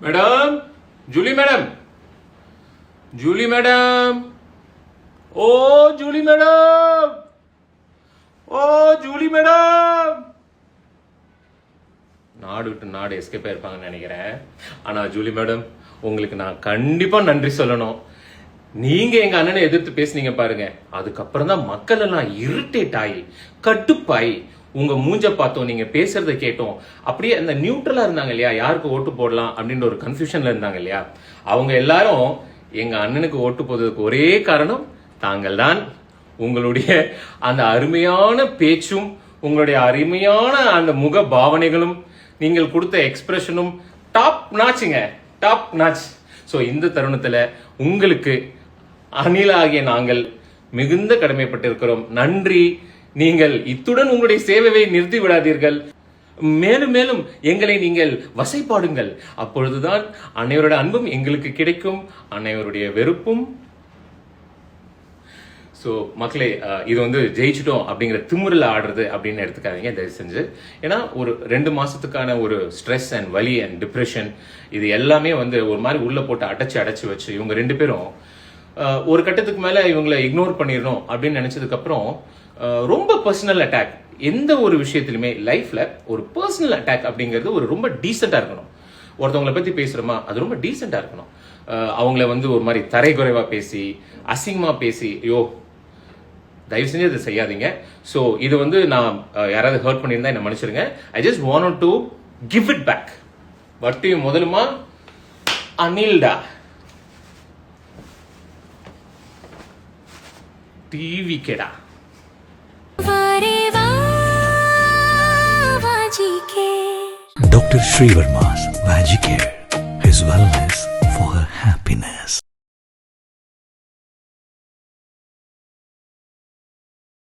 Madam, Julie madam, Julie madam, oh Julie madam, oh Julie madam. நாடு விட்டு நாடு escape ஆயிருப்பாங்கன்னு நினைக்கிறேன். ஆனா ஜூலி மேடம், உங்களுக்கு நான் கண்டிப்பா நன்றி சொல்லணும். நீங்க எங்க அண்ணனை எதிர்த்து பேசுனீங்க பாருங்க, அதுக்கப்புறம் தான் மக்கள் எல்லாம் இரிட்டேட் ஆகி கட்டுப்பாய் உங்க மூஞ்ச பார்த்தோம், நீங்க பேசுறத கேட்டோம், அப்படியே அந்த நியூட்ரலா இருந்தாங்க இல்லையா, யாருக்கு ஓட்டு போடலாம் அப்படின்ற ஒரு கன்ஃபியூஷன்ல இருந்தாங்க இல்லையா, அவங்க எல்லாரும் எங்க அண்ணனுக்கு ஓட்டு போடுறதுக்கு ஒரே காரணம் தாங்கள் தான். உங்களுடைய அந்த அருமையான பேச்சும் உங்களுடைய அருமையான அந்த முக பாவனைகளும் நீங்கள் கொடுத்த எக்ஸ்பிரஷனும் டாப் நாச்சுங்க, டாப் நாச். ஸோ இந்த தருணத்துல உங்களுக்கு அணிலாகிய நாங்கள் மிகுந்த கடமைப்பட்டிருக்கிறோம். நன்றி. நீங்கள் இத்துடன் உங்களுடைய சேவையை நிறுத்தி விடாதீர்கள். மேலும் மேலும் எங்களை நீங்கள் வசைப்பாடுங்கள். அப்பொழுதுதான் அனைவருடைய அன்பும் எங்களுக்கு கிடைக்கும், அனைவருடைய வெறுப்பும். ஸோ மக்களே, இது வந்து ஜெயிச்சிட்டோம் அப்படிங்கிற திமுறில் ஆடுறது அப்படின்னு எடுத்துக்காதீங்க தயவு செஞ்சு. ஏன்னா ஒரு 2 மாசத்துக்கான ஒரு ஸ்ட்ரெஸ் அண்ட் வலி அண்ட் டிப்ரெஷன், இது எல்லாமே வந்து ஒரு மாதிரி உள்ள போட்டு அடைச்சு வச்சு இவங்க 2 பேரும் ஒரு கட்டத்துக்கு மேல இவங்களை இக்னோர் பண்ணிடணும் அப்படின்னு நினைச்சதுக்கு அப்புறம் ரொம்ப பர்சனல் அட்டாக், எந்த ஒரு விஷயத்திலுமே லைஃப்ல ஒரு பர்சனல் அட்டாக் அப்படிங்கிறது ஒரு ரொம்ப டீசெண்டா இருக்கணும். ஒருத்தவங்களை பத்தி பேசுறோமா, அது ரொம்ப டீசெண்டா இருக்கணும். அவங்கள வந்து ஒரு மாதிரி தரைக்குறைவா பேசி அசிங்கமா பேசி, ஐயோ தயவு செஞ்சு அதை செய்யாதீங்க. ஸோ இது வந்து நான் யாராவது ஹர்ட் பண்ணியிருந்தா என்ன மன்னிச்சிருங்க. I just want to give it back. வட்டியும் முதலுமா அனில்டா டிவி கேடா. Dr. Srivarma's Vegicare, his wellness for her happiness.